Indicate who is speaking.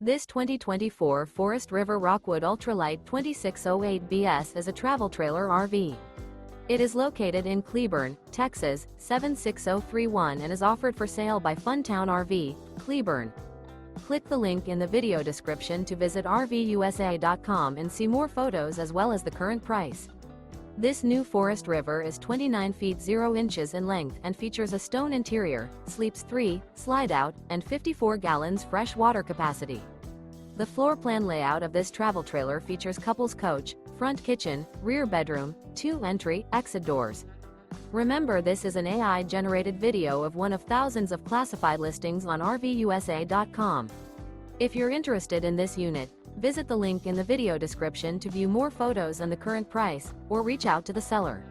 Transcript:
Speaker 1: This 2024 Forest River Rockwood Ultralight 2608BS is a travel trailer RV. It is located in Cleburne, Texas, 76031 and is offered for sale by Funtown RV, Cleburne. Click the link in the video description to visit RVUSA.com and see more photos as well as the current price. This new Forest River is 29 feet 0 inches in length and features a stone interior, sleeps 3, Slideout, and 54 gallons fresh water capacity. The floor plan layout of this travel trailer features couples coach, front kitchen, rear bedroom, 2 entry/exit doors. Remember, this is an AI-generated video of one of thousands of classified listings on RVUSA.com. If you're interested in this unit, visit the link in the video description to view more photos and the current price, or reach out to the seller.